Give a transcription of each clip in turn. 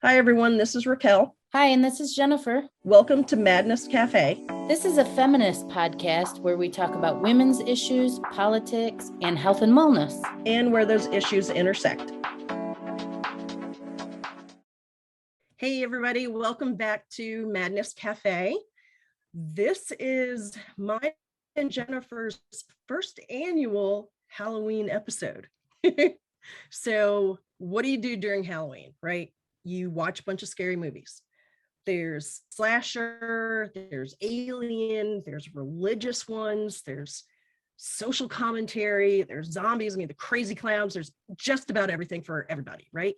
Hi, everyone. This is Raquel. Hi, and this is Jennifer. Welcome to Madness Cafe. This is a feminist podcast where we talk about women's issues, politics, and health and wellness. And where those issues intersect. Hey, everybody. Welcome back to Madness Cafe. This is my and Jennifer's first annual Halloween episode. So what do you do during Halloween, right? You watch a bunch of scary movies. There's slasher, there's alien, there's religious ones, there's social commentary, there's zombies, the crazy clowns, there's just about everything for everybody, right?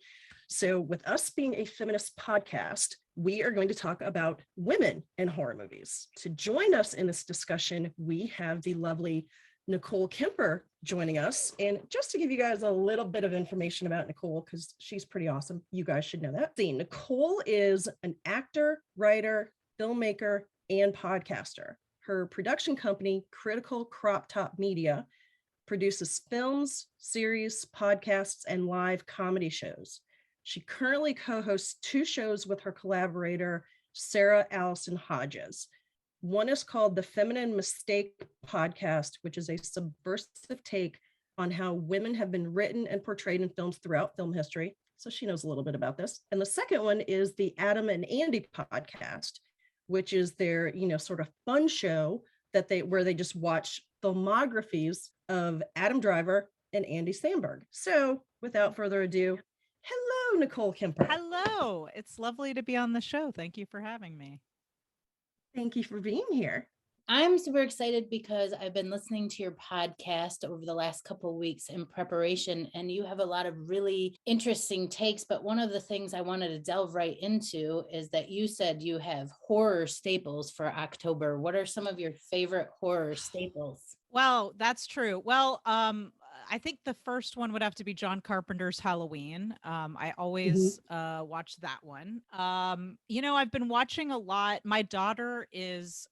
So with us being a feminist podcast, we are going to talk about women in horror movies. To join us in this discussion, we have the lovely Nicole Kemper joining us. And just to give you guys a little bit of information about Nicole, because she's pretty awesome. You guys should know that. See, Nicole is an actor, writer, filmmaker, and podcaster. Her production company, Critical Crop Top Media, produces films, series, podcasts, and live comedy shows. She currently co-hosts 2 shows with her collaborator, Sarah Alison Hodges. One is called the Feminist Mistake podcast, which is a subversive take on how women have been written and portrayed in films throughout film history. So she knows a little bit about this. And the second one is the Adam and Andy podcast, which is their, sort of fun show where they just watch filmographies of Adam Driver and Andy Samberg. So without further ado, hello, Nicole Kemper. Hello. It's lovely to be on the show. Thank you for having me. Thank you for being here. I'm super excited because I've been listening to your podcast over the last couple of weeks in preparation, and you have a lot of really interesting takes. But one of the things I wanted to delve right into is that you said you have horror staples for October. What are some of your favorite horror staples? Well, that's true. Well, I think the first one would have to be John Carpenter's Halloween. I always watch that one. I've been watching a lot. My daughter is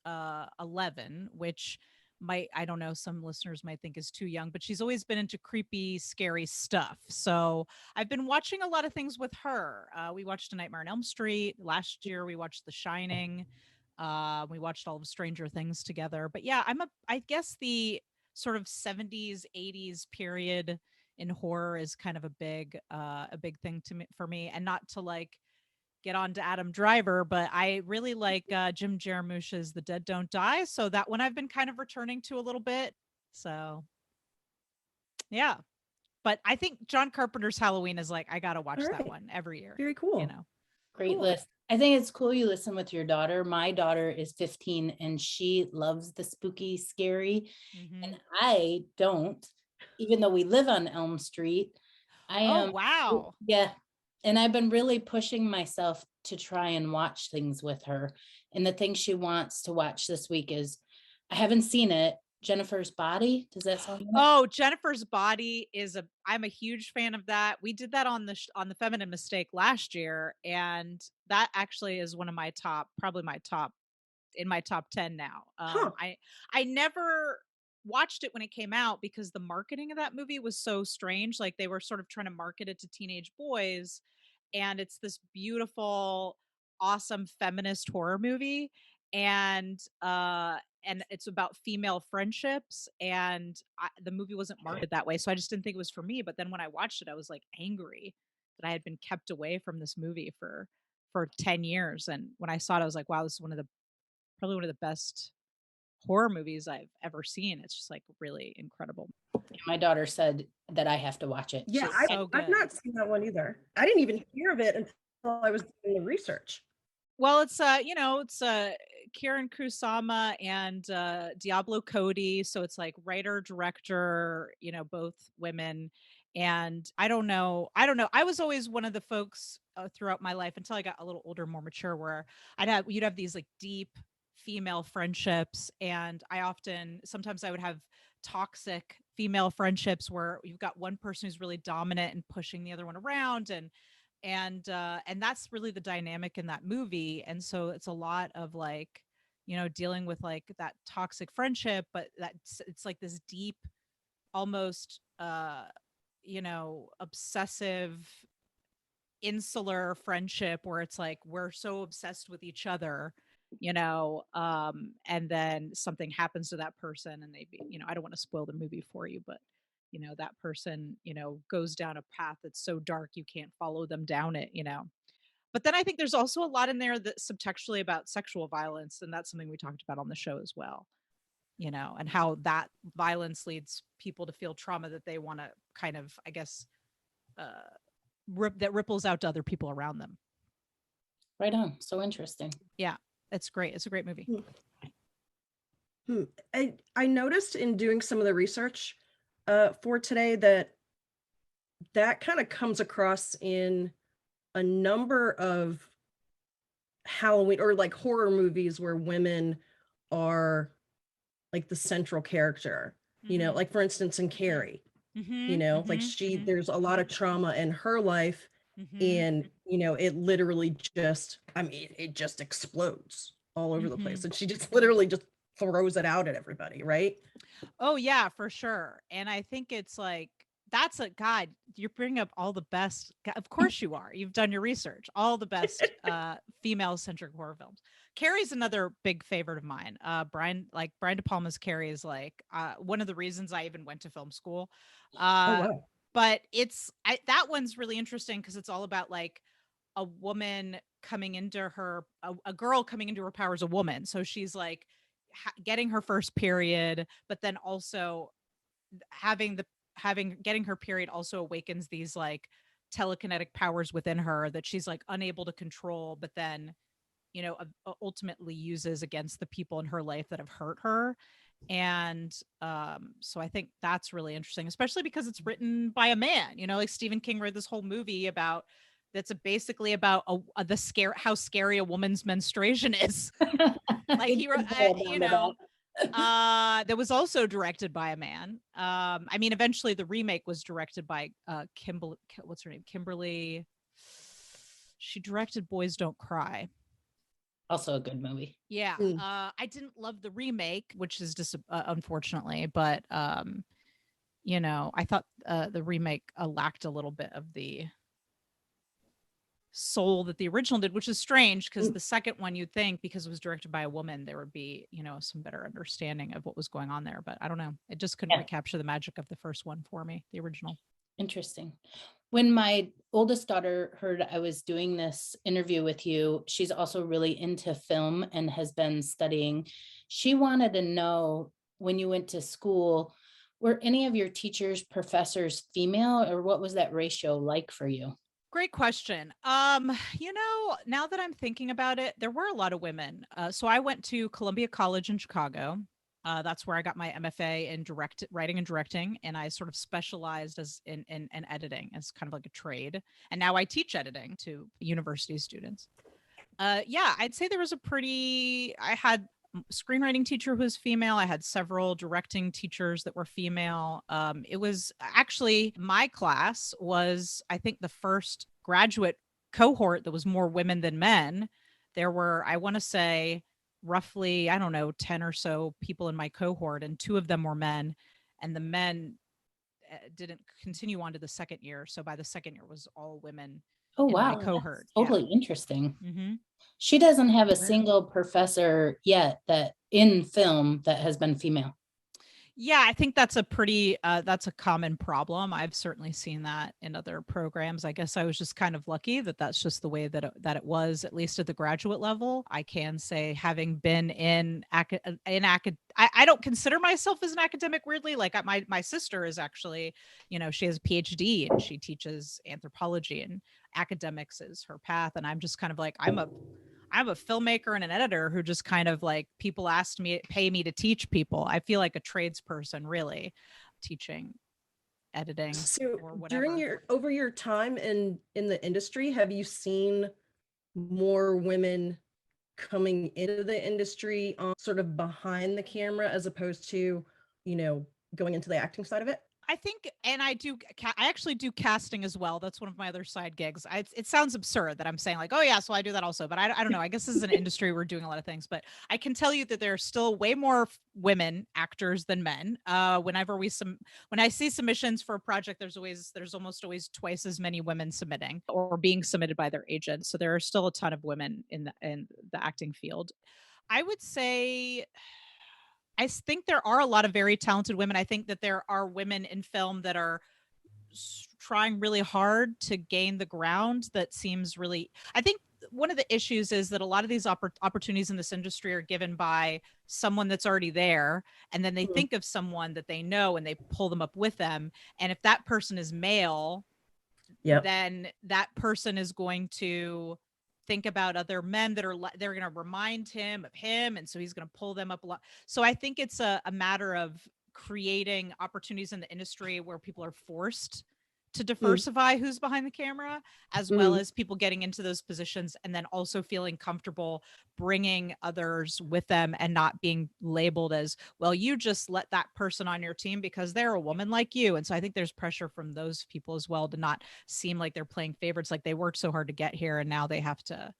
11, which I don't know, some listeners might think is too young, but she's always been into creepy, scary stuff. So I've been watching a lot of things with her. We watched A Nightmare on Elm Street. Last year, we watched The Shining. We watched all of Stranger Things together. But yeah, I guess the sort of 70s, 80s period in horror is kind of a big thing for me. And not to get on to Adam Driver, but I really like Jim Jarmusch's The Dead Don't Die. So that one I've been kind of returning to a little bit. So yeah. But I think John Carpenter's Halloween is I gotta watch that one every year. Very cool. Great list. I think it's cool you listen with your daughter. My daughter is 15 and she loves the spooky, scary. And I don't, even though we live on Elm Street. Oh, wow. Yeah. And I've been really pushing myself to try and watch things with her. And the thing she wants to watch this week is, I haven't seen it, Jennifer's Body. Does that sound right? Oh, Jennifer's Body I'm a huge fan of that. We did that on the Feminist Mistake last year, and that actually is one of my probably my top 10 now. I never watched it when it came out because the marketing of that movie was so strange. They were sort of trying to market it to teenage boys, and it's this beautiful, awesome feminist horror movie. And it's about female friendships, and the movie wasn't marketed that way, so I just didn't think it was for me. But then when I watched it, I was angry that I had been kept away from this movie for 10 years. And when I saw it, I was like, wow, this is probably one of the best horror movies I've ever seen. It's just really incredible. My daughter said that I have to watch it. Yeah, I've not seen that one either. I didn't even hear of it until I was doing the research. Well, it's Karen Kusama and Diablo Cody. So it's writer, director, both women. And I don't know. I was always one of the folks throughout my life until I got a little older, more mature, where you'd have these deep female friendships. And sometimes I would have toxic female friendships where you've got one person who's really dominant and pushing the other one around. And that's really the dynamic in that movie. And so it's a lot of dealing with that toxic friendship, but it's this deep, almost obsessive insular friendship where it's like we're so obsessed with each other, and then something happens to that person and I don't want to spoil the movie for you, but that person, goes down a path that's so dark you can't follow them down it. But then I think there's also a lot in there that's subtextually about sexual violence, and that's something we talked about on the show as well. And how that violence leads people to feel trauma that they want to kind of, I guess, that ripples out to other people around them. Right on. So interesting. Yeah, it's great. It's a great movie. I noticed in doing some of the research for today that kind of comes across in a number of Halloween or like horror movies where women are like the central character, like for instance in Carrie, like there's a lot of trauma in her life, and it literally it just explodes all over the place, and she just literally just throws it out at everybody, right? Oh yeah, for sure. And I think it's like God, you're bringing up all the best. Of course you are. You've done your research. All the best female-centric horror films. Carrie's another big favorite of mine. Brian De Palma's Carrie is like one of the reasons I even went to film school. Oh wow. But that one's really interesting because it's all about like a woman coming into a girl coming into her power as a woman. So she's like getting her first period, but then also getting her period also awakens these like telekinetic powers within her that she's like unable to control, but then ultimately uses against the people in her life that have hurt her. And so I think that's really interesting, especially because it's written by a man. Like Stephen King wrote this whole movie that's basically about how scary a woman's menstruation is. Like he wrote, that was also directed by a man. I mean, eventually the remake was directed by what's her name? Kimberly. She directed Boys Don't Cry. Also a good movie. Yeah. I didn't love the remake, which is just unfortunately, but I thought the remake lacked a little bit of the soul that the original did, which is strange because the second one, you'd think because it was directed by a woman, there would be some better understanding of what was going on there, but I don't know, it just couldn't recapture the magic of the first one for me, the original. Interesting. When my oldest daughter heard I was doing this interview with you, she's also really into film and has been studying. She wanted to know, when you went to school, were any of your teachers, professors female, or what was that ratio like for you? Great question. Now that I'm thinking about it, there were a lot of women. So I went to Columbia College in Chicago. That's where I got my MFA in writing and directing, and I sort of specialized in editing as kind of like a trade. And now I teach editing to university students. I'd say there was I had screenwriting teacher who was female. I had several directing teachers that were female. It was actually, my class was, I think, the first graduate cohort that was more women than men. There were, I want to say, roughly, 10 or so people in my cohort, and 2 of them were men, and the men didn't continue on to the second year. So by the second year, it was all women. Oh, wow. My cohort. That's totally interesting. Mm-hmm. She doesn't have a single professor yet that in film that has been female. Yeah, I think that's that's a common problem. I've certainly seen that in other programs. I guess I was just kind of lucky that that's just the way that it was, at least at the graduate level. I can say, having been I don't consider myself as an academic, weirdly. Like my sister is actually, she has a PhD and she teaches anthropology, and academics is her path. And I'm just kind of like, I'm a filmmaker and an editor who just kind of like, people pay me to teach people. I feel like a tradesperson, really, teaching, editing, so or whatever. over your time in the industry, have you seen more women coming into the industry sort of behind the camera as opposed to, going into the acting side of it? I think, and I actually do casting as well. That's one of my other side gigs. It sounds absurd that I'm saying like, oh yeah, so I do that also, but I don't know. I guess this is an industry we're doing a lot of things, but I can tell you that there are still way more women actors than men. When I see submissions for a project, there's almost always twice as many women submitting or being submitted by their agents. So there are still a ton of women in the acting field. I would say I think there are a lot of very talented women. I think that there are women in film that are trying really hard to gain the ground. That seems really, I think one of the issues is that a lot of these opportunities in this industry are given by someone that's already there. And then they think of someone that they know and they pull them up with them. And if that person is male, then that person is going to think about other men that they're going to remind him of him. And so he's going to pull them up a lot. So I think it's a matter of creating opportunities in the industry where people are forced to diversify who's behind the camera, as well as people getting into those positions and then also feeling comfortable bringing others with them and not being labeled as, well, you just let that person on your team because they're a woman like you. And so I think there's pressure from those people as well to not seem like they're playing favorites, like they worked so hard to get here and now they have to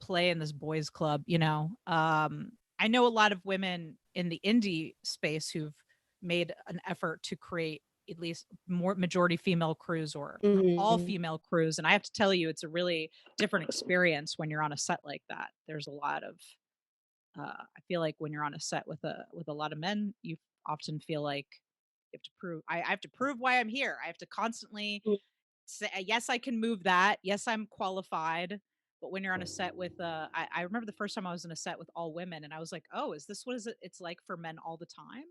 play in this boys club, you know. I know a lot of women in the indie space who've made an effort to create at least more majority female crews or all female crews. And I have to tell you, it's a really different experience when you're on a set like that. There's a lot of, I feel like when you're on a set with a lot of men, you often feel like you have to prove, I have to prove why I'm here. I have to constantly say, yes, I can move that. Yes, I'm qualified. But when you're on a set with, I remember the first time I was in a set with all women and I was like, oh, is this what it's like for men all the time?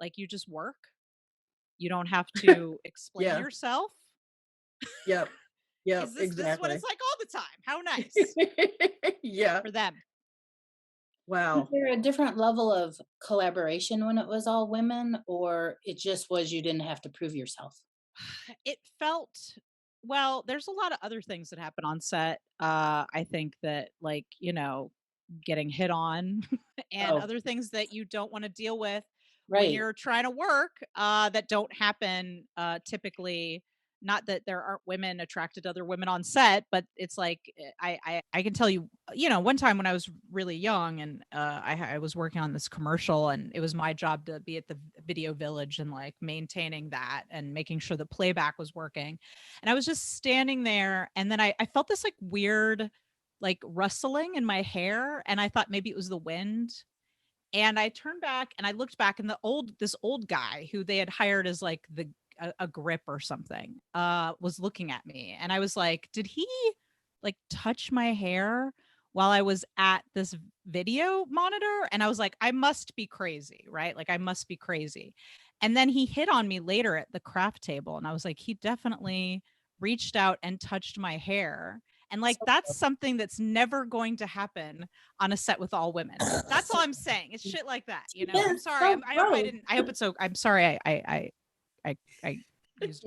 Like you just work? You don't have to explain yourself. Yep. This is what it's like all the time. How nice. For them. Wow. Was there a different level of collaboration when it was all women, or it just was you didn't have to prove yourself? It felt, well, there's a lot of other things that happen on set. I think that, like, you know, getting hit on and other things that you don't want to deal with when you're trying to work, that don't happen typically. Not that there aren't women attracted to other women on set, but it's like I can tell you, you know, one time when I was really young and I was working on this commercial and it was my job to be at the video village and like maintaining that and making sure the playback was working. And I was just standing there and then I felt this like weird like rustling in my hair and I thought maybe it was the wind. And I turned back and I looked back and this old guy who they had hired as like a grip or something, was looking at me. And I was like, did he like touch my hair while I was at this video monitor? And I was like, I must be crazy, right? Like I must be crazy. And then he hit on me later at the craft table. And I was like, he definitely reached out and touched my hair. And like, that's something that's never going to happen on a set with all women. That's all I'm saying. It's shit like that. You know, I'm sorry. I hope I didn't, I hope it's so, I'm sorry. I used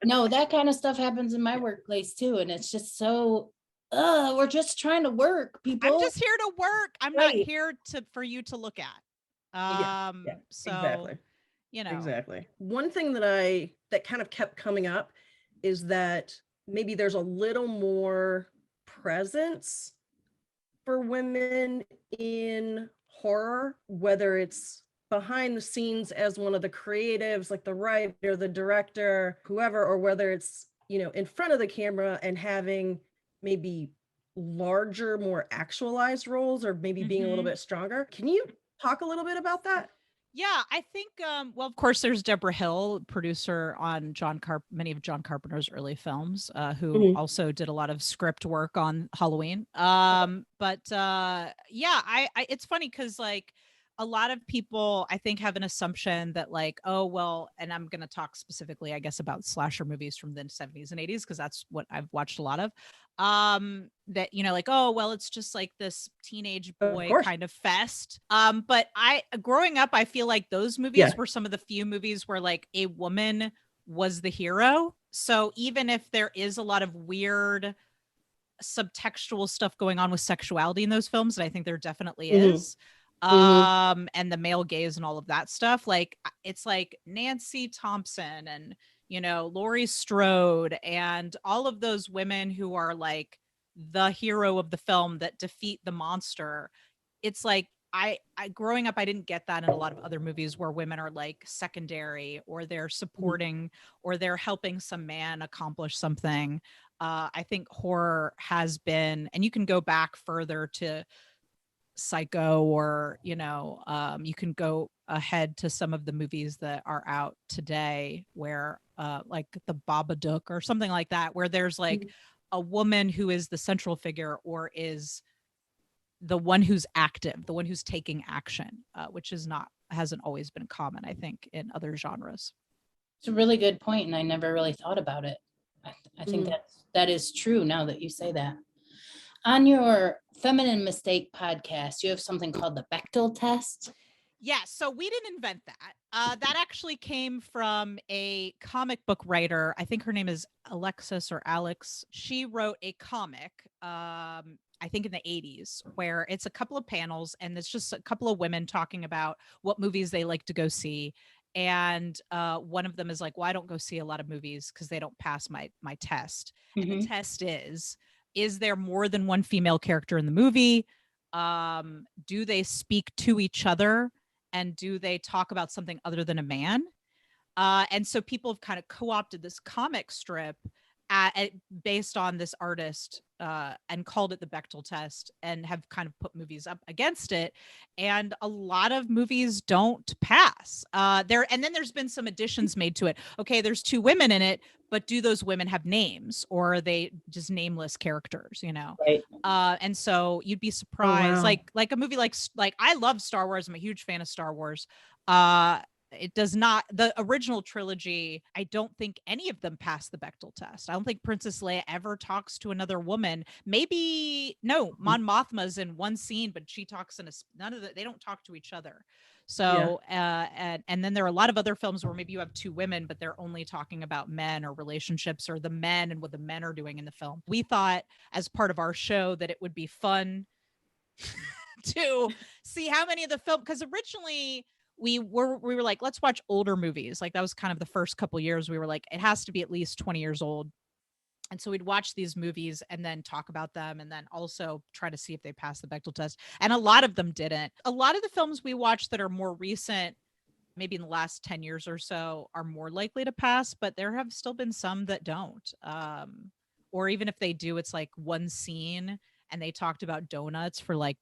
No, that kind of stuff happens in my workplace too. And it's just so, we're just trying to work, people. I'm just here to work. I'm not here for you to look at. So, exactly. You know, exactly. One thing that kind of kept coming up is that maybe there's a little more presence for women in horror, whether it's behind the scenes as one of the creatives, like the writer, the director, whoever, or whether it's, you know, in front of the camera and having maybe larger, more actualized roles, or maybe being a little bit stronger. Can you talk a little bit about that? Yeah, I think, well, of course, there's Deborah Hill, producer on many of John Carpenter's early films, who also did a lot of script work on Halloween. But yeah, it's funny because like a lot of people, I think, have an assumption that like, oh, well, and I'm going to talk specifically, I guess, about slasher movies from the 70s and 80s, because that's what I've watched a lot of. That, you know, like, oh, well, it's just like this teenage boy kind of fest. But growing up, I feel like those movies were some of the few movies where like a woman was the hero. So even if there is a lot of weird subtextual stuff going on with sexuality in those films, and I think there definitely is, and the male gaze and all of that stuff. Like, it's like Nancy Thompson and, you know, Laurie Strode and all of those women who are like the hero of the film that defeat the monster. It's like, I growing up, I didn't get that in a lot of other movies where women are like secondary, or they're supporting, or they're helping some man accomplish something. I think horror has been, and you can go back further to Psycho, or, you know, you can go ahead to some of the movies that are out today where like the Babadook or something like that, where there's like a woman who is the central figure, or is the one who's active, the one who's taking action, which hasn't always been common, I think, in other genres. It's a really good point, and I never really thought about it. I think that is true now that you say that. On your Feminine Mistake podcast, you have something called the Bechtel Test. Yeah, so we didn't invent that. That actually came from a comic book writer. I think her name is Alexis or Alex. She wrote a comic, I think in the 80s, where it's a couple of panels and it's just a couple of women talking about what movies they like to go see. And one of them is like, well, I don't go see a lot of movies because they don't pass my test. And the test is there more than one female character in the movie? Do they speak to each other? And do they talk about something other than a man? And so people have kind of co-opted this comic strip based on this artist and called it the Bechtel Test, and have kind of put movies up against it. And a lot of movies don't pass. And then there's been some additions made to it. Okay, there's two women in it, but do those women have names, or are they just nameless characters, you know? Right. And so you'd be surprised, like a movie like I love Star Wars. I'm a huge fan of Star Wars. It does not, the original trilogy, I don't think any of them pass the Bechtel test. I don't think Princess Leia ever talks to another woman. Maybe, no, Mon Mothma's in one scene, but she talks in they don't talk to each other. So, and then there are a lot of other films where maybe you have two women, but they're only talking about men or relationships, or the men and what the men are doing in the film. We thought, as part of our show, that it would be fun to see how many of the film, because originally we were like, let's watch older movies. Like, that was kind of the first couple years. We were like, it has to be at least 20 years old. And so we'd watch these movies and then talk about them, and then also try to see if they pass the Bechtel test. And a lot of them didn't. A lot of the films we watch that are more recent, maybe in the last 10 years or so, are more likely to pass, but there have still been some that don't. Or even if they do, it's like one scene and they talked about donuts for like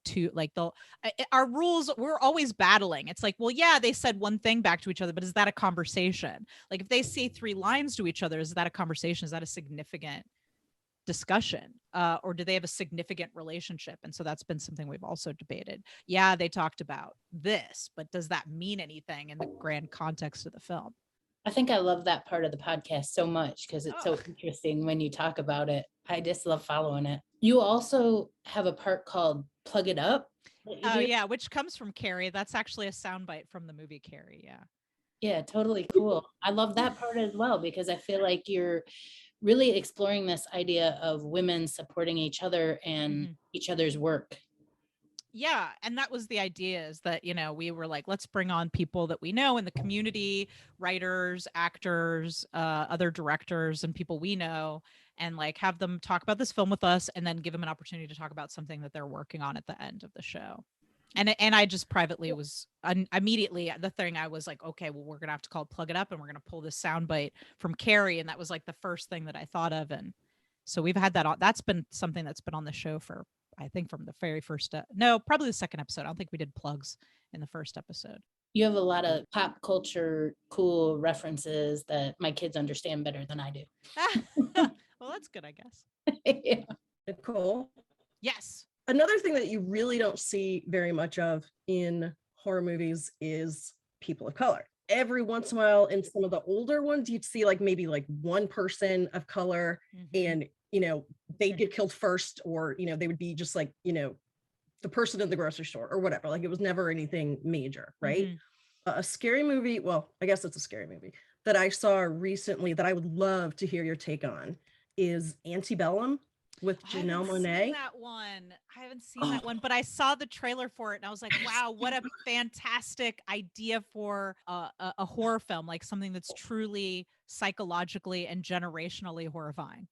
our rules, we're always battling. It's like, well, yeah, they said one thing back to each other, but is that a conversation? Like, if they say 3 lines to each other, is that a conversation? Is that a significant discussion? Or do they have a significant relationship? And so that's been something we've also debated. Yeah, they talked about this, but does that mean anything in the grand context of the film? I think I love that part of the podcast so much because it's so interesting when you talk about it. I just love following it. You also have a part called Plug It Up. Oh, yeah, which comes from Carrie. That's actually a soundbite from the movie Carrie. Yeah. Yeah, totally cool. I love that part as well, because I feel like you're really exploring this idea of women supporting each other and each other's work. Yeah. And that was the idea, is that, you know, we were like, let's bring on people that we know in the community, writers, actors, other directors, and people we know, and like have them talk about this film with us, and then give them an opportunity to talk about something that they're working on at the end of the show. And I just privately was immediately, the thing I was like, okay, well, we're going to have to call it Plug It Up, and we're going to pull this soundbite from Carrie. And that was like the first thing that I thought of. And so we've had that on, that's been something that's been on the show for, I think, from the very first, probably the second episode. I don't think we did plugs in the first episode. You have a lot of pop culture cool references that my kids understand better than I do. Well, that's good, I guess. Yeah. Nicole? Yes. Another thing that you really don't see very much of in horror movies is people of color. Every once in a while, in some of the older ones, you'd see like maybe like one person of color, and, you know, they'd get killed first, or, you know, they would be just like, you know, the person in the grocery store or whatever. Like, it was never anything major, right? A scary movie, well, I guess it's a scary movie that I saw recently that I would love to hear your take on is Antebellum. with I haven't Janelle seen Monáe. that one. I haven't seen that one, but I saw the trailer for it and I was like, wow, what a fantastic idea for a horror film, like something that's truly psychologically and generationally horrifying.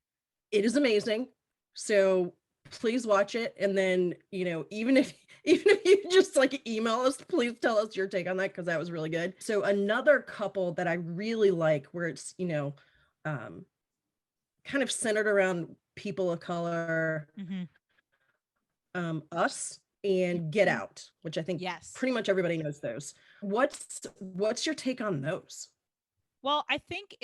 It is amazing. So please watch it. And then, even if you just like email us, please tell us your take on that, because that was really good. So another couple that I really like, where it's, kind of centered around people of color, Us and Get Out, which I think Yes. pretty much everybody knows those. What's your take on those? Well, I think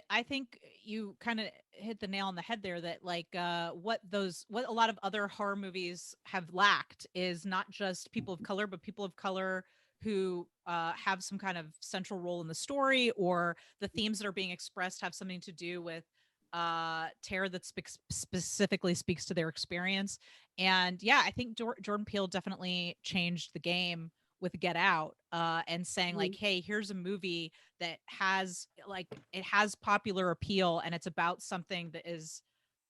I think you kind of hit the nail on the head there, that like what a lot of other horror movies have lacked is not just people of color, but people of color who have some kind of central role in the story, or the themes that are being expressed have something to do with terror that specifically speaks to their experience. And yeah, I think Jordan Peele definitely changed the game with Get Out, and saying like, hey, here's a movie that has it has popular appeal, and it's about something that is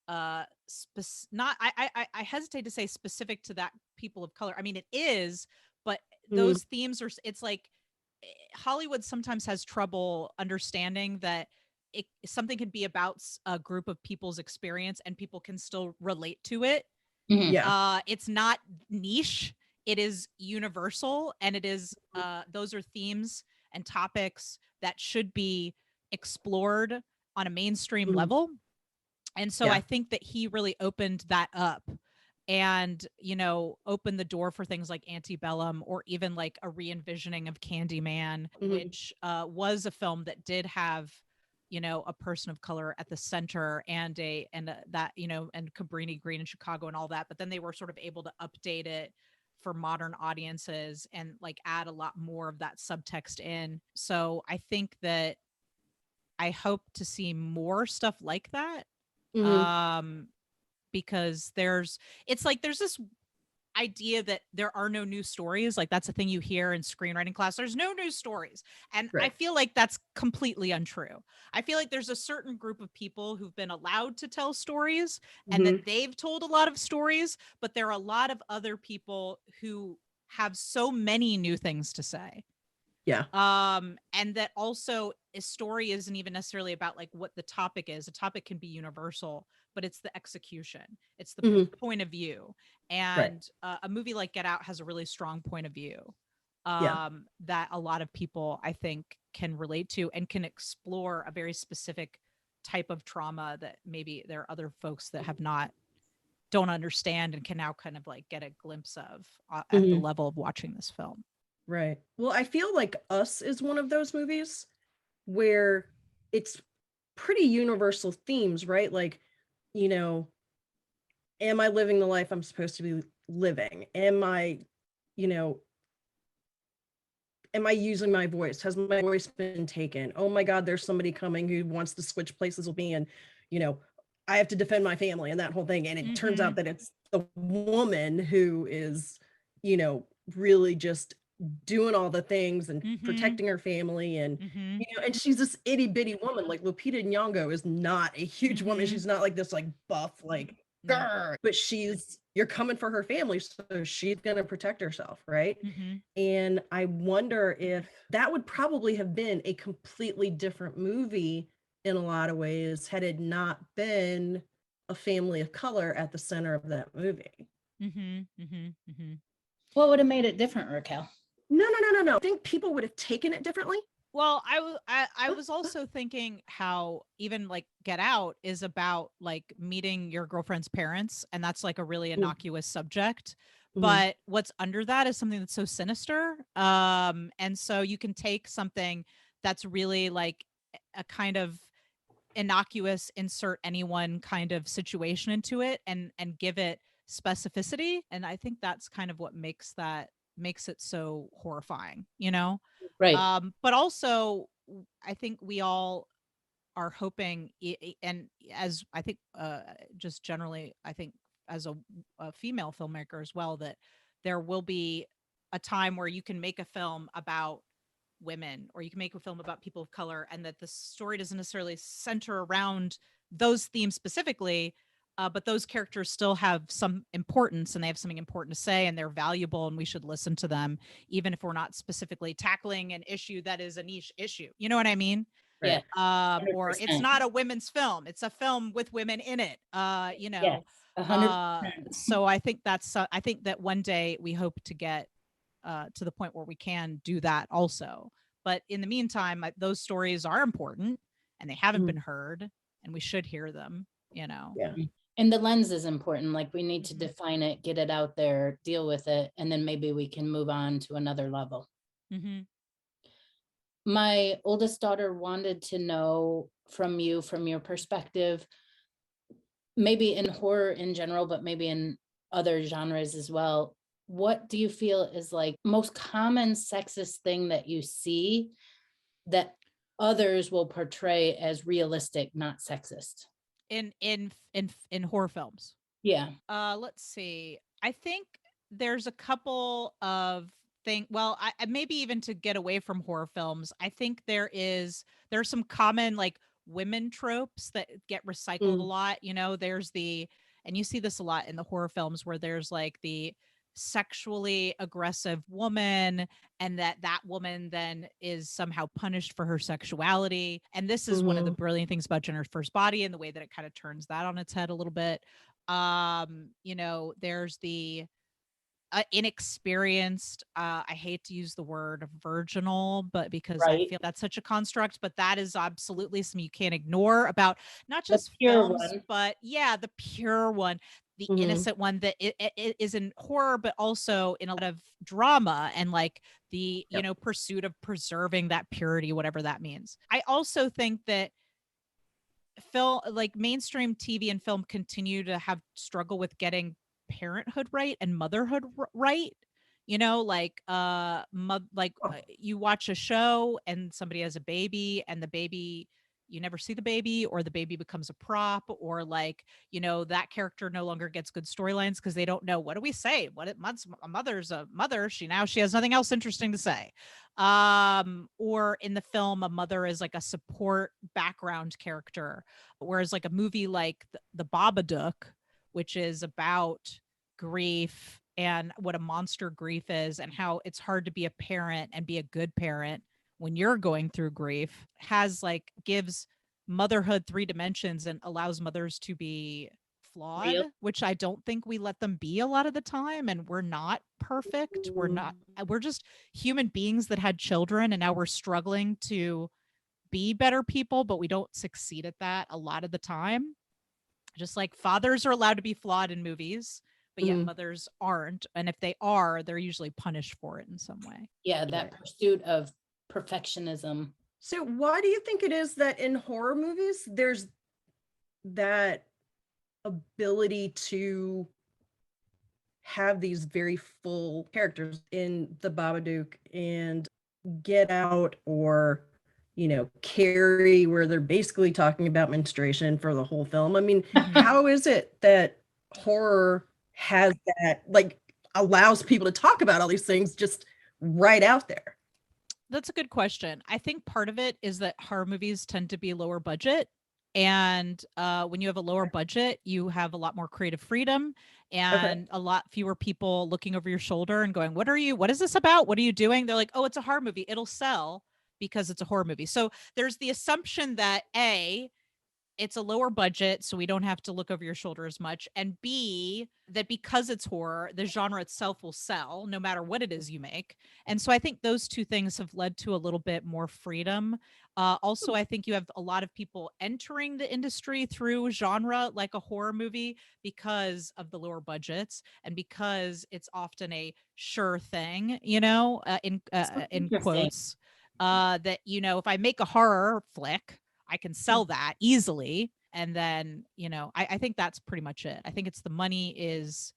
not I hesitate to say specific to that people of color. I mean, it is, but those themes are, it's like Hollywood sometimes has trouble understanding that something can be about a group of people's experience and people can still relate to it. Yeah. It's not niche, it is universal, and it is those are themes and topics that should be explored on a mainstream level. And so I think that he really opened that up, and opened the door for things like Antebellum, or even like a re-envisioning of Candyman, which was a film that did have a person of color at the center, and that and Cabrini Green in Chicago and all that, but then they were sort of able to update it for modern audiences and like add a lot more of that subtext in. So I think that I hope to see more stuff like that. Because there's this idea that there are no new stories. Like that's a thing you hear in screenwriting class. There's no new stories. And I feel like that's completely untrue. I feel like there's a certain group of people who've been allowed to tell stories, and that they've told a lot of stories, but there are a lot of other people who have so many new things to say. Yeah. And that also a story isn't even necessarily about like what the topic is. A topic can be universal, but it's the execution. It's the point of view. And a movie like Get Out has a really strong point of view that a lot of people, I think, can relate to and can explore a very specific type of trauma that maybe there are other folks that don't understand and can now kind of like get a glimpse of at the level of watching this film. Right. Well, I feel like Us is one of those movies where it's pretty universal themes, right? Like, am I living the life I'm supposed to be living? Am I using my voice? Has my voice been taken? Oh my God, there's somebody coming who wants to switch places with me, and I have to defend my family and that whole thing. And it turns out that it's the woman who is, really just doing all the things and protecting her family, and and she's this itty bitty woman. Like Lupita Nyong'o is not a huge woman. She's not like this like buff like grr, but you're coming for her family, so she's gonna protect herself, right? And I wonder if that would probably have been a completely different movie in a lot of ways had it not been a family of color at the center of that movie. What would have made it different, Raquel? No. I think people would have taken it differently. Well, I was also thinking how even like Get Out is about like meeting your girlfriend's parents, and that's like a really innocuous subject. But what's under that is something that's so sinister. And so you can take something that's really like a kind of innocuous, insert anyone kind of situation into it, and give it specificity. And I think that's kind of what makes it so horrifying, Right. But also I think we all are hoping, and as I think just generally, I think as a female filmmaker as well, that there will be a time where you can make a film about women, or you can make a film about people of color, and that the story doesn't necessarily center around those themes specifically, but those characters still have some importance and they have something important to say and they're valuable and we should listen to them, even if we're not specifically tackling an issue that is a niche issue. You know what I mean? Yeah. Or it's 100%. not a women's film. It's a film with women in it. Yes, 100%. So I think I think that one day we hope to get to the point where we can do that also. But in the meantime, those stories are important and they haven't been heard and we should hear them, Yeah. And the lens is important. Like we need to define it, get it out there, deal with it, and then maybe we can move on to another level. My oldest daughter wanted to know from you, from your perspective, maybe in horror in general, but maybe in other genres as well, what do you feel is like most common sexist thing that you see that others will portray as realistic, not sexist? In horror films? Yeah. Let's see. I think there's a couple of things. Well, I maybe even to get away from horror films, I think there's some common like women tropes that get recycled a lot. You know, and you see this a lot in the horror films where there's like the sexually aggressive woman and that woman then is somehow punished for her sexuality. And this is one of the brilliant things about Jennifer's First Body and the way that it kind of turns that on its head a little bit. You know, there's the inexperienced, I hate to use the word virginal, but because I feel that's such a construct, but that is absolutely something you can't ignore about not just films, but the pure one, the innocent one that it is in horror, but also in a lot of drama and like the, you know, pursuit of preserving that purity, whatever that means. I also think that like mainstream TV and film continue to have struggle with getting parenthood right and motherhood right. You know, like you watch a show and somebody has a baby and the baby, you never see the baby, or the baby becomes a prop, or like, you know, that character no longer gets good storylines because they don't know, what do we say? A mother's a mother. She has nothing else interesting to say. Or in the film, a mother is like a support background character, whereas like a movie like the Babadook, which is about grief and what a monster grief is and how it's hard to be a parent and be a good parent when you're going through grief, gives motherhood 3 dimensions and allows mothers to be flawed, which I don't think we let them be a lot of the time. And we're not perfect. We're just human beings that had children and now we're struggling to be better people, but we don't succeed at that a lot of the time. Just like fathers are allowed to be flawed in movies, but yet mothers aren't. And if they are, they're usually punished for it in some way. Yeah, that pursuit of perfectionism. So why do you think it is that in horror movies, there's that ability to have these very full characters in the Babadook and Get Out, or, you know, Carrie, where they're basically talking about menstruation for the whole film? I mean, how is it that horror has that, like, allows people to talk about all these things just right out there? That's a good question. I think part of it is that horror movies tend to be lower budget. And when you have a lower budget, you have a lot more creative freedom and a lot fewer people looking over your shoulder and going, what is this about? What are you doing? They're like, oh, it's a horror movie. It'll sell because it's a horror movie. So there's the assumption that it's a lower budget, so we don't have to look over your shoulder as much. And B, that because it's horror, the genre itself will sell no matter what it is you make. And so I think those two things have led to a little bit more freedom. Also, I think you have a lot of people entering the industry through genre like a horror movie because of the lower budgets and because it's often a sure thing, you know, in quotes, that, you know, if I make a horror flick, I can sell that easily. And then, you know, I think that's pretty much it. I think it's the money is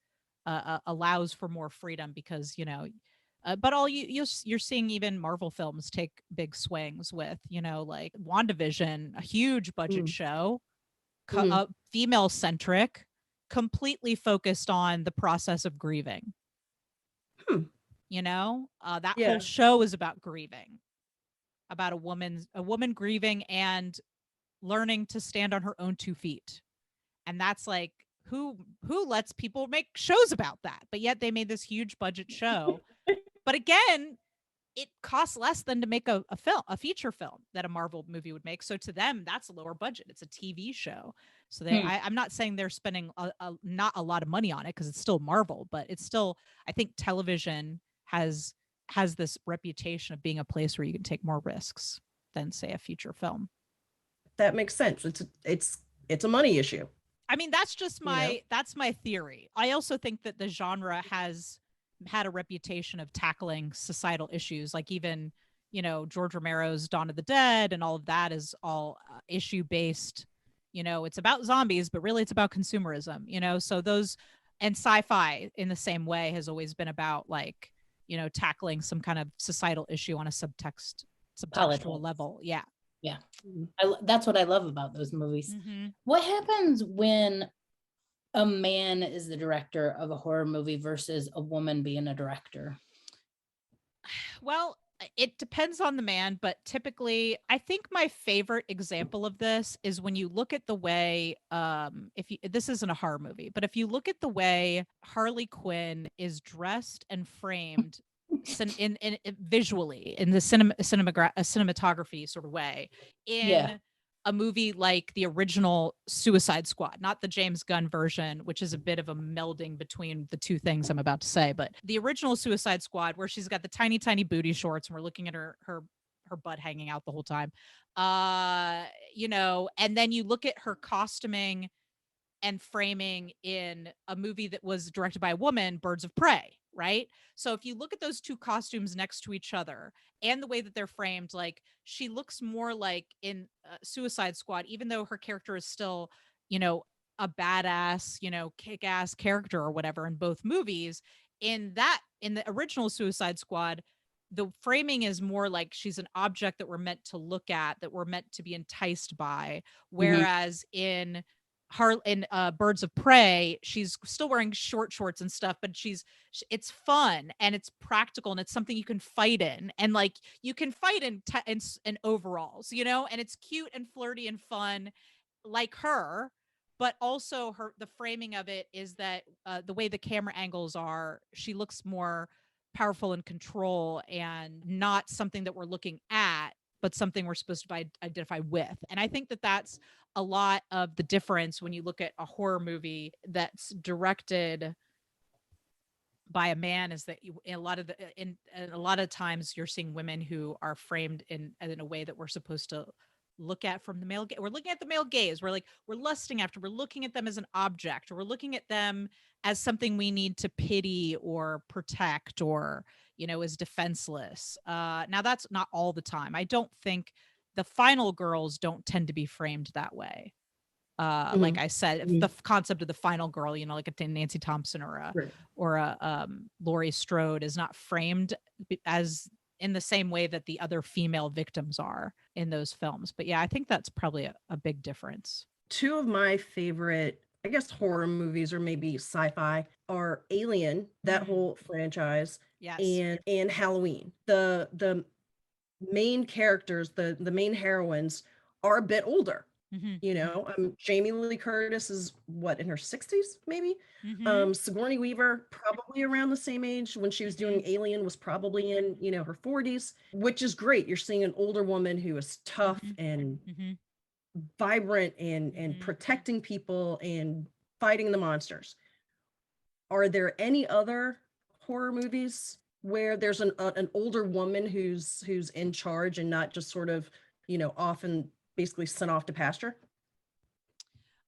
allows for more freedom because, you know, but you're seeing even Marvel films take big swings with, you know, like WandaVision, a huge budget show, female centric, completely focused on the process of grieving. You know, that whole show is about grieving. About a woman grieving and learning to stand on her own 2 feet. And that's like who lets people make shows about that? But yet they made this huge budget show. But again, it costs less than to make a feature film that a Marvel movie would make. So to them, that's a lower budget. It's a TV show. So I'm not saying they're spending not a lot of money on it, because it's still Marvel, but it's still, I think television has this reputation of being a place where you can take more risks than, say, a feature film. That makes sense. It's a money issue. I mean, that's just that's my theory. I also think that the genre has had a reputation of tackling societal issues, like even, George Romero's Dawn of the Dead and all of that is all issue based. It's about zombies, but really it's about consumerism, so those, and sci-fi in the same way has always been about, like, tackling some kind of societal issue on a subtextual level. Yeah. That's what I love about those movies. What happens when a man is the director of a horror movie versus a woman being a director? Well, it depends on the man, but typically I think my favorite example of this is when you look at the way, this isn't a horror movie, but if you look at the way Harley Quinn is dressed and framed in visually in the cinematography sort of way in a movie like the original Suicide Squad, not the James Gunn version, which is a bit of a melding between the two things I'm about to say, but the original Suicide Squad, where she's got the tiny booty shorts and we're looking at her butt hanging out the whole time, and then you look at her costuming and framing in a movie that was directed by a woman, Birds of Prey, right? So if you look at those two costumes next to each other and the way that they're framed, like, she looks more like in Suicide Squad, even though her character is still, a badass, kick-ass character or whatever in both movies. In the original Suicide Squad, the framing is more like she's an object that we're meant to look at, that we're meant to be enticed by. Whereas in Birds of Prey, she's still wearing short shorts and stuff, but it's fun and it's practical and it's something you can fight in, and like you can fight in overalls, and it's cute and flirty and fun like her. But also the framing of it is that the way the camera angles are, she looks more powerful in control and not something that we're looking at, but something we're supposed to identify with. And I think that that's a lot of the difference when you look at a horror movie that's directed by a man, is that a lot of times you're seeing women who are framed in a way that we're supposed to look at from the male gaze. We're looking at the male gaze. We're lusting after, we're looking at them as an object, or we're looking at them as something we need to pity or protect, or, is defenseless. Now that's not all the time. I don't think the final girls don't tend to be framed that way. Like I said, the concept of the final girl, like a Nancy Thompson or a Laurie Strode is not framed as in the same way that the other female victims are in those films. But yeah, I think that's probably a big difference. Two of my favorite, I guess, horror movies, or maybe sci-fi, are Alien, that whole franchise, and Halloween. The main characters, the main heroines, are a bit older. Jamie Lee Curtis is in her 60s, maybe. Sigourney Weaver, probably around the same age when she was doing Alien, was probably in, her 40s, which is great. You're seeing an older woman who is tough and vibrant and protecting people and fighting the monsters. Are there any other horror movies where there's an older woman who's in charge and not just sort of, often basically sent off to pasture?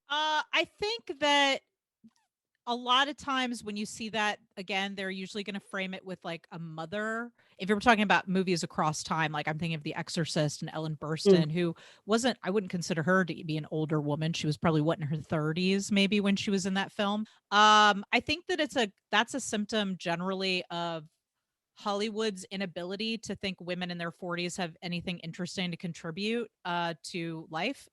I think that a lot of times when you see that, again, they're usually going to frame it with like a mother. If you're talking about movies across time, like I'm thinking of The Exorcist and Ellen Burstyn, who I wouldn't consider her to be an older woman. She was probably in her 30s, maybe, when she was in that film. I think that that's a symptom generally of Hollywood's inability to think women in their 40s have anything interesting to contribute to life.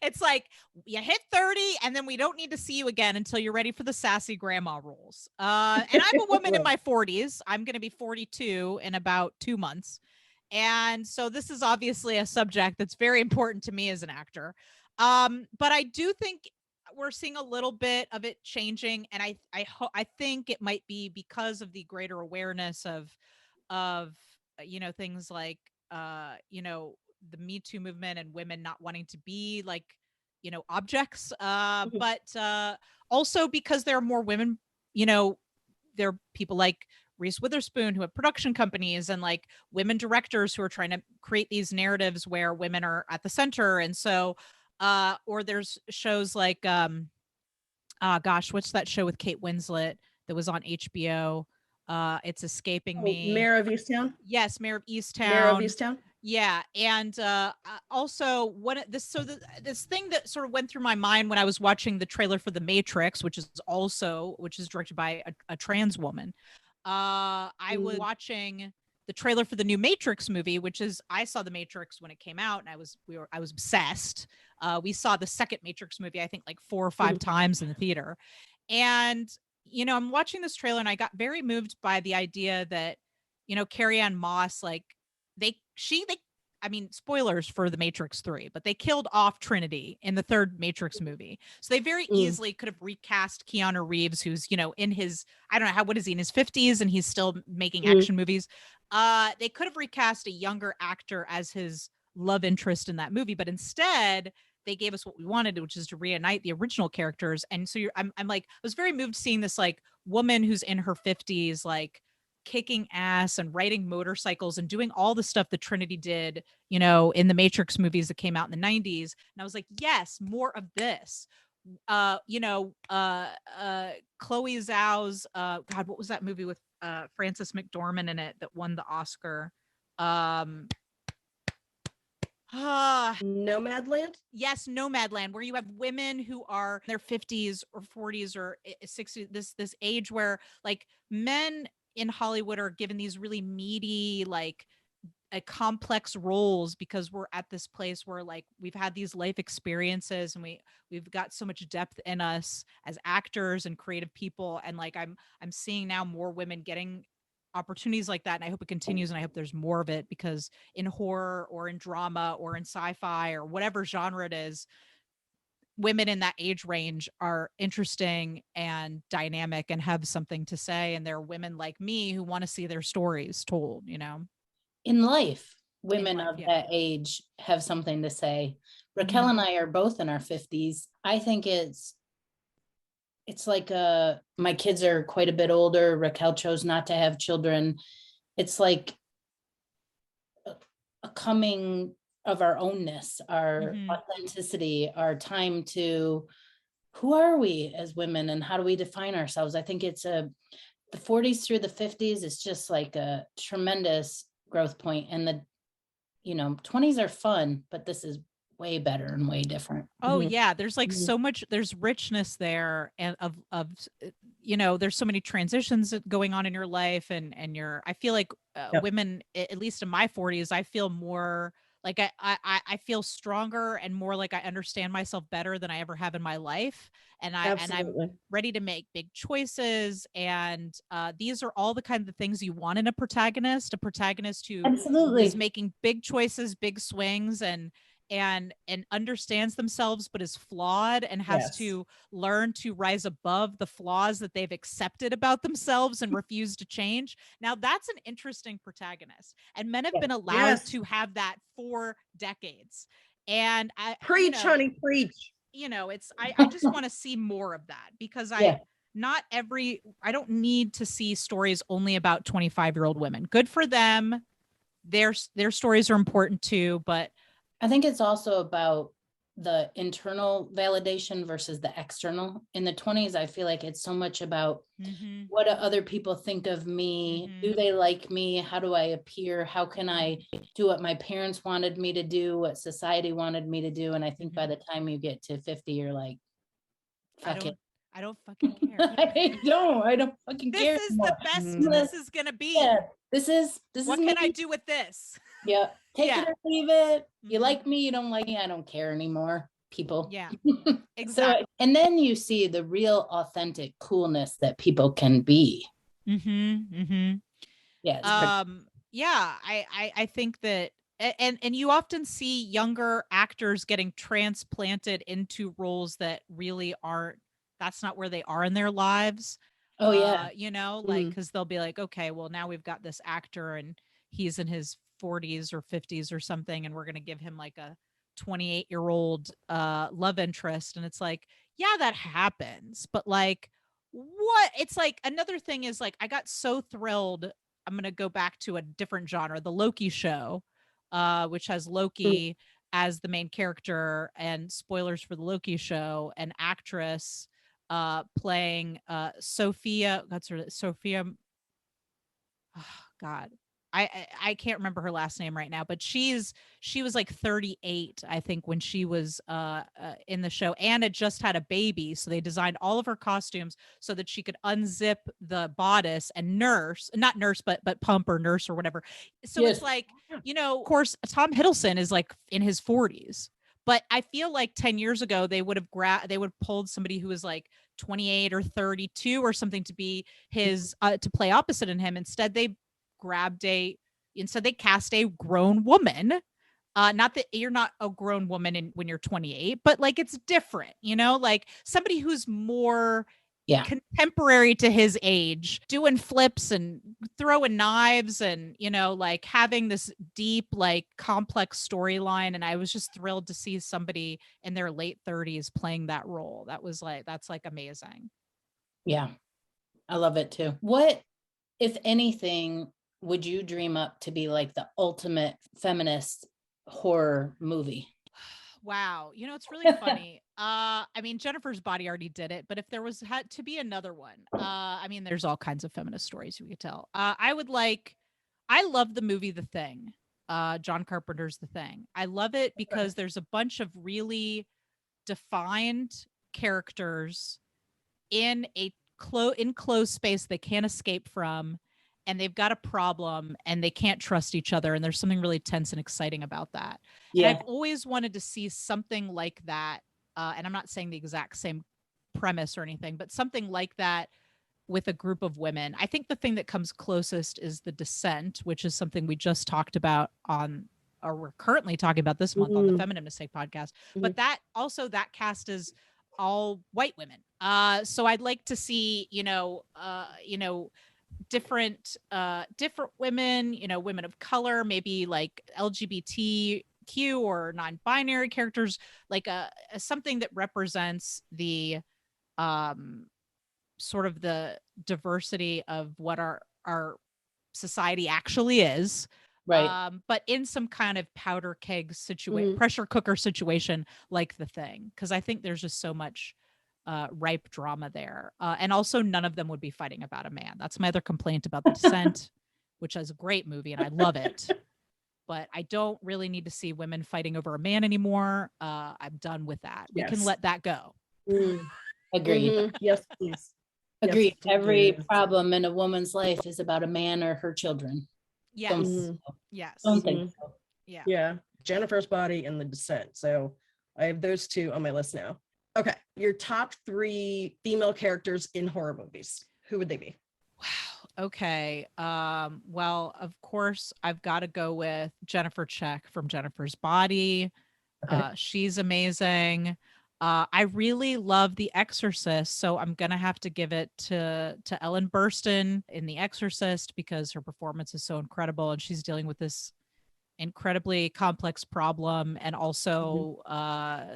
It's like you hit 30 and then we don't need to see you again until you're ready for the sassy grandma roles. And I'm a woman in my 40s. I'm going to be 42 in about 2 months. And so this is obviously a subject that's very important to me as an actor. But I do think we're seeing a little bit of it changing, and I think it might be because of the greater awareness of things like the Me Too movement and women not wanting to be like objects, but also because there are more women. There are people like Reese Witherspoon who have production companies, and like women directors who are trying to create these narratives where women are at the center. And so or there's shows like gosh, what's that show with Kate Winslet that was on HBO? It's escaping me. Mayor of Easttown. Yes, Mayor of Easttown. Mayor of Easttown. Yeah, and also this thing that sort of went through my mind when I was watching the trailer for The Matrix, which is directed by a trans woman. I was watching the trailer for the new Matrix movie, which is, I saw The Matrix when it came out, and I was obsessed. We saw the second Matrix movie, I think like 4 or 5 times in the theater. And, I'm watching this trailer and I got very moved by the idea that, Carrie-Anne Moss, like I mean, spoilers for The Matrix 3, but they killed off Trinity in the third Matrix movie. So they very easily could have recast Keanu Reeves, who's, in his, I don't know, what is he, in his 50s, and he's still making action movies. They could have recast a younger actor as his love interest in that movie, but instead they gave us what we wanted, which is to reunite the original characters. And so I'm like, I was very moved seeing this like woman who's in her 50s, like kicking ass and riding motorcycles and doing all the stuff that Trinity did, in the Matrix movies that came out in the 90s. And I was like, yes, more of this. Chloe Zhao's God, what was that movie with Frances McDormand in it that won the Oscar? Nomadland? Yes, Nomadland, where you have women who are in their 50s or 40s or 60s, this age where like men in Hollywood are given these really meaty, like complex roles, because we're at this place where like we've had these life experiences and we've got so much depth in us as actors and creative people. And like I'm seeing now more women getting opportunities like that, and I hope it continues, and I hope there's more of it, because in horror or in drama or in sci-fi or whatever genre it is, women in that age range are interesting and dynamic and have something to say, and there are women like me who want to see their stories told. In life, women of that age have something to say. Raquel and I are both in our 50s. I think it's like my kids are quite a bit older. Raquel chose not to have children. It's like a coming of our ownness, our authenticity, our time to who are we as women and how do we define ourselves? I think it's the 40s through the 50s is just like a tremendous growth point, and the 20s are fun, but this is way better and way different. Oh yeah, there's like so much, there's richness there, and of there's so many transitions going on in your life, and I feel like women, at least in my 40s, I feel more like I feel stronger and more like I understand myself better than I ever have in my life. And I'm ready to make big choices. And these are all the kind of things you want in a protagonist who is making big choices, big swings, and understands themselves, but is flawed and has to learn to rise above the flaws that they've accepted about themselves and refuse to change. Now that's an interesting protagonist, and men have been allowed to have that for decades. And I preach, honey, preach. It's I just want to see more of that, because I don't need to see stories only about 25-year-old women. Good for them. Their stories are important too, but I think it's also about the internal validation versus the external. In the 20s, I feel like it's so much about what do other people think of me? Do they like me? How do I appear? How can I do what my parents wanted me to do, what society wanted me to do? And I think by the time you get to 50, you're like, fuck it. I don't fucking care. I don't fucking care. This is the best this is gonna be. Yeah, this is what can I do with this? Yeah. Take it or leave it. You like me, you don't like me, I don't care anymore, people. Yeah. Exactly. So, and then you see the real authentic coolness that people can be. Yeah. I think that, and you often see younger actors getting transplanted into roles that really aren't, that's not where they are in their lives. Oh yeah. You know, like, because they'll be like, okay, well, now we've got this actor and he's in his 40s or 50s or something, and we're going to give him like a 28-year-old love interest. And it's like, yeah, that happens. But like, what? It's like, another thing is like, I got so thrilled. I'm going to go back to a different genre, the Loki show, which has Loki as the main character, and spoilers for the Loki show, an actress playing Sophia. That's her, Sophia. Oh, God, I can't remember her last name right now, but she was like 38, I think, when she was in the show, and had just had a baby. So they designed all of her costumes so that she could unzip the bodice and not nurse, but pump or nurse or whatever. So Yes. it's like, of course, Tom Hiddleston is like in his 40s. But I feel like 10 years ago, they would have pulled somebody who was like 28 or 32 or something to be his to play opposite in him. Instead they cast a grown woman. Not that you're not a grown woman when you're 28, but like, it's different, like somebody who's more contemporary to his age, doing flips and throwing knives and, like having this deep, like complex storyline. And I was just thrilled to see somebody in their late 30s playing that role. That's like amazing. Yeah. I love it too. What, if anything, would you dream up to be like the ultimate feminist horror movie? Wow. It's really funny. I mean, Jennifer's Body already did it, but if there had to be another one, I mean, there's all kinds of feminist stories you could tell. I love the movie The Thing, John Carpenter's The Thing. I love it because there's a bunch of really defined characters in a enclosed space they can't escape from, and they've got a problem and they can't trust each other, and there's something really tense and exciting about that. And I've always wanted to see something like that, and I'm not saying the exact same premise or anything, but something like that with a group of women. I think the thing that comes closest is The Descent, which is something we just talked about or we're currently talking about this month on the Feminine Mistake podcast. But that cast is all white women. So I'd like to see, different women, women of color, maybe like LGBTQ or non-binary characters, like something that represents the sort of the diversity of what our society actually is. Right. But in some kind of powder keg situation, pressure cooker situation like The Thing, because I think there's just so much ripe drama there. And also none of them would be fighting about a man. That's my other complaint about The Descent, which is a great movie and I love it. But I don't really need to see women fighting over a man anymore. I'm done with that. We can let that go. Agreed. Yes, please. Agreed. Yes, every problem in a woman's life is about a man or her children. Yes. Yes. Don't think so. Yeah. Jennifer's Body and The Descent. So I have those two on my list now. Okay. Your top 3 female characters in horror movies. Who would they be? Wow. Okay. Well, of course, I've got to go with Jennifer Check from Jennifer's Body. Okay. She's amazing. I really love The Exorcist, so I'm gonna have to give it to Ellen Burstyn in The Exorcist because her performance is so incredible, and she's dealing with this incredibly complex problem, and also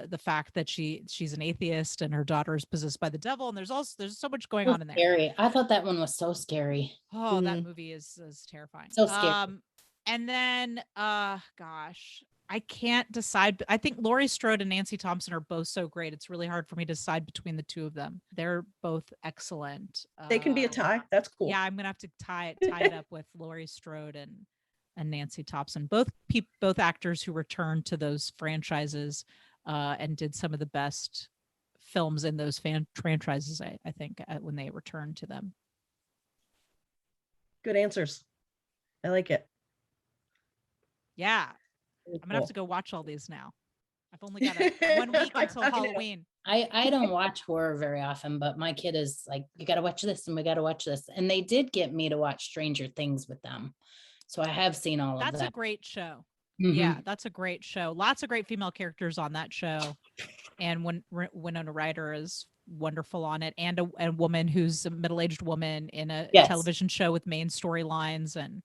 the fact that she's an atheist and her daughter is possessed by the devil, and there's so much going on in there. Scary. I thought that one was so scary. Oh, that movie is terrifying. So scary. And then gosh, I can't decide. I think Laurie Strode and Nancy Thompson are both so great. It's really hard for me to decide between the two of them. They're both excellent. They can be a tie. That's cool. Yeah, I'm gonna have to tie it up with Laurie Strode and Nancy Thompson. Both actors who returned to those franchises and did some of the best films in those franchises. I think when they returned to them. Good answers. I like it. Yeah. I'm gonna have to go watch all these now. I've only got 1 week until Halloween. I don't watch horror very often, but my kid is like, you got to watch this and we got to watch this. And they did get me to watch Stranger Things with them. So I have seen all of that. That's a great show. Yeah, that's a great show. Lots of great female characters on that show. And Winona Ryder is wonderful on it, and a woman who's a middle-aged woman in a television show with main storylines, and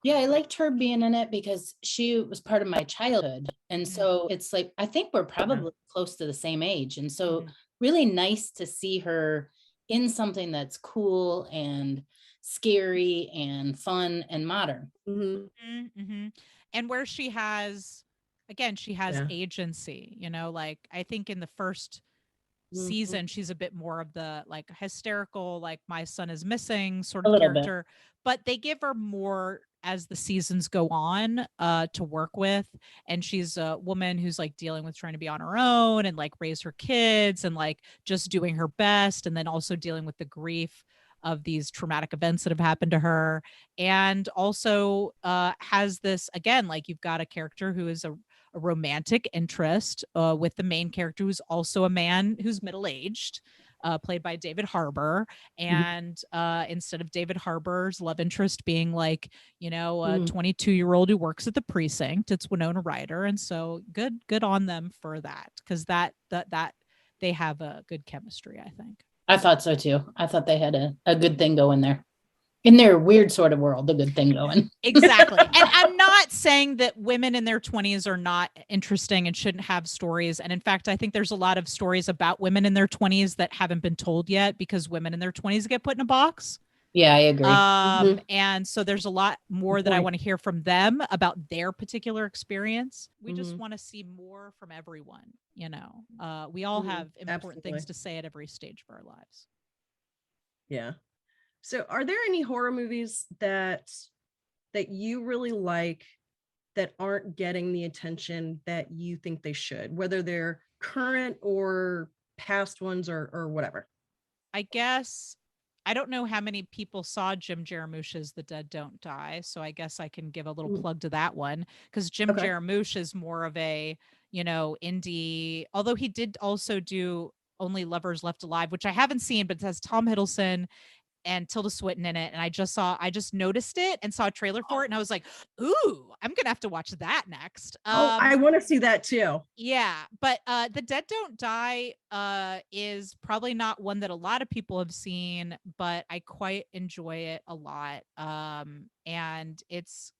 yeah, I liked her being in it because she was part of my childhood, and so it's like I think we're probably close to the same age, and so really nice to see her in something that's cool and scary and fun and modern. And where she has agency, like I think in the first season she's a bit more of the like hysterical, like my son is missing sort of character, but they give her more as the seasons go on to work with, and she's a woman who's like dealing with trying to be on her own and like raise her kids and like just doing her best, and then also dealing with the grief of these traumatic events that have happened to her, and also has this, again, like you've got a character who is a romantic interest with the main character who's also a man who's middle-aged, played by David Harbour. And instead of David Harbour's love interest being like, a 22-year-old who works at the precinct, it's Winona Ryder. And so good on them for that, because that they have a good chemistry, I think. I thought so too. I thought they had a good thing going there. In their weird sort of world, a good thing going. Exactly. And I'm not saying that women in their 20s are not interesting and shouldn't have stories. And in fact, I think there's a lot of stories about women in their 20s that haven't been told yet because women in their 20s get put in a box. Yeah, I agree. And so there's a lot more that I want to hear from them about their particular experience. We just want to see more from everyone. We all have important things to say at every stage of our lives. Yeah. So are there any horror movies that you really like that aren't getting the attention that you think they should, whether they're current or past ones or whatever? I guess I don't know how many people saw Jim Jarmusch's The Dead Don't Die, so I guess I can give a little plug to that one, because Jim Jarmusch is more of a, indie, although he did also do Only Lovers Left Alive, which I haven't seen, but it has Tom Hiddleston and Tilda Swinton in it. And I just noticed it and saw a trailer for it. And I was like, ooh, I'm going to have to watch that next. I want to see that too. Yeah. But The Dead Don't Die is probably not one that a lot of people have seen, but I quite enjoy it a lot. And it's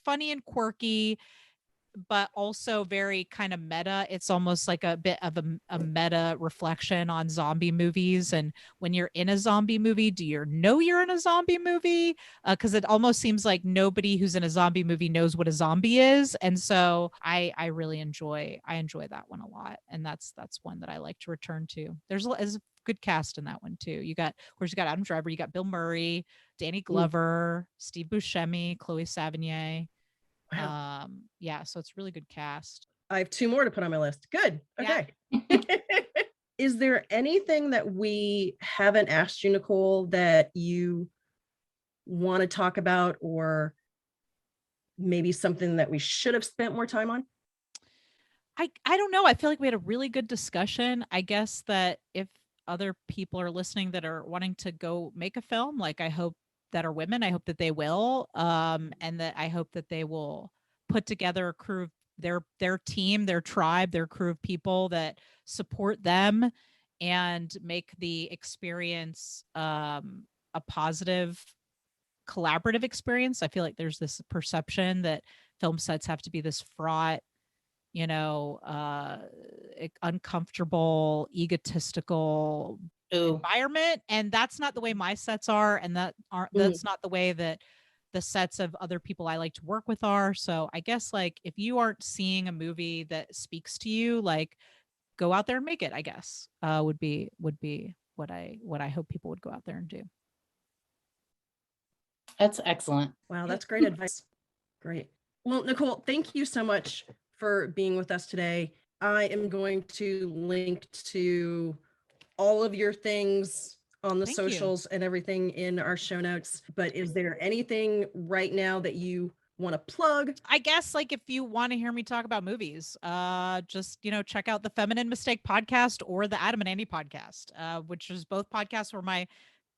funny and quirky, but also very kind of meta. It's almost like a bit of a meta reflection on zombie movies. And when you're in a zombie movie, do you know you're in a zombie movie? Because it almost seems like nobody who's in a zombie movie knows what a zombie is. And so I really enjoy that one a lot. And that's one that I like to return to. There's a good cast in that one too. You got Adam Driver, you got Bill Murray, Danny Glover, Steve Buscemi, Chloe Sevigny. Wow. Yeah, so it's really good cast. I have 2 more to put on my list. Good. Okay. Yeah. Is there anything that we haven't asked you, Nicole, that you want to talk about, or maybe something that we should have spent more time on? I don't know. I feel like we had a really good discussion. I guess that if other people are listening that are wanting to go make a film, like I hope that are women, I hope that they will, and that I hope that they will put together a crew of their team, their tribe, their crew of people that support them and make the experience a positive, collaborative experience. I feel like there's this perception that film sets have to be this fraught, uncomfortable, egotistical environment, and that's not the way my sets are, and that's not the way that the sets of other people I like to work with are. So I guess like if you aren't seeing a movie that speaks to you, like go out there and make it, I guess would be what I hope people would go out there and do. That's excellent. Wow, that's great advice. Great. Well, Nicole, thank you so much for being with us today. I am going to link to all of your things on the socials and everything in our show notes. But is there anything right now that you want to plug? I guess like if you want to hear me talk about movies, just check out the Feminine Mistake podcast or the Adam and Andy podcast, which is both podcasts where my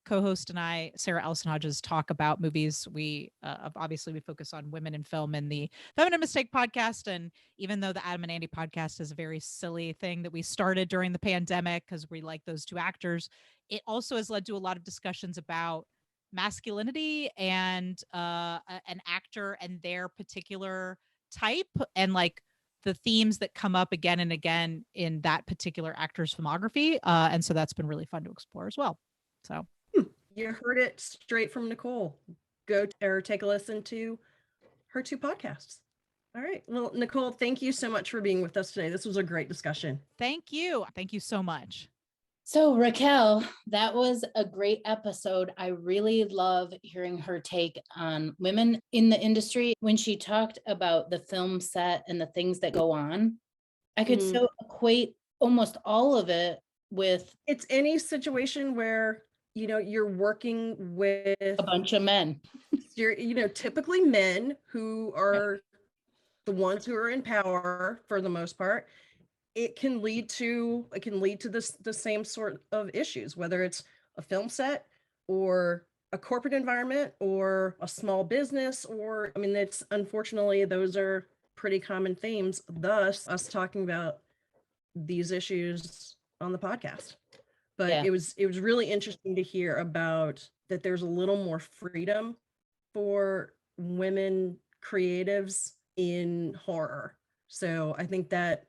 co-host and I, Sarah Alison Hodges, talk about movies. We obviously we focus on women in film in the Feminist Mistake podcast. And even though the Adam and Andy podcast is a very silly thing that we started during the pandemic because we like those two actors, it also has led to a lot of discussions about masculinity and an actor and their particular type, and like the themes that come up again and again in that particular actor's filmography. And so that's been really fun to explore as well. So you heard it straight from Nicole. Go or take a listen to her two podcasts. All right. Well, Nicole, thank you so much for being with us today. This was a great discussion. Thank you. Thank you so much. So Raquel, that was a great episode. I really love hearing her take on women in the industry. When she talked about the film set and the things that go on, I could so equate almost all of it with... It's any situation where, you're working with a bunch of men. You're, typically men who are the ones who are in power for the most part. It can lead to the same sort of issues, whether it's a film set or a corporate environment or a small business, or it's unfortunately those are pretty common themes, thus us talking about these issues on the podcast. But it was really interesting to hear about that there's a little more freedom for women creatives in horror. So I think that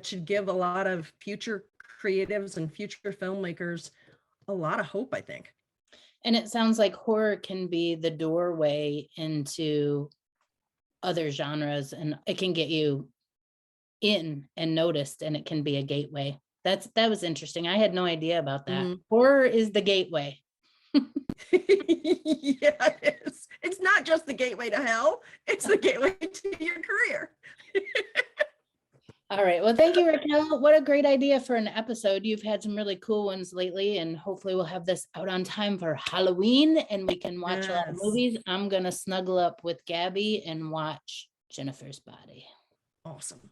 should give a lot of future creatives and future filmmakers a lot of hope, I think. And it sounds like horror can be the doorway into other genres, and it can get you in and noticed, and it can be a gateway. That was interesting. I had no idea about that. Horror is the gateway. Yeah, it is. It's not just the gateway to hell, it's the gateway to your career. All right. Well, thank you, Raquel. What a great idea for an episode. You've had some really cool ones lately, and hopefully we'll have this out on time for Halloween and we can watch a lot of movies. I'm going to snuggle up with Gabby and watch Jennifer's Body. Awesome.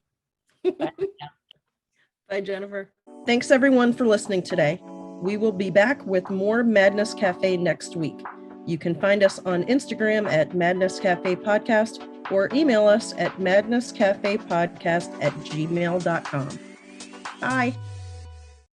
Bye, Jennifer. Thanks, everyone, for listening today. We will be back with more Madness Cafe next week. You can find us on Instagram at Madness Cafe Podcast or email us at madnesscafepodcast@gmail.com. Bye.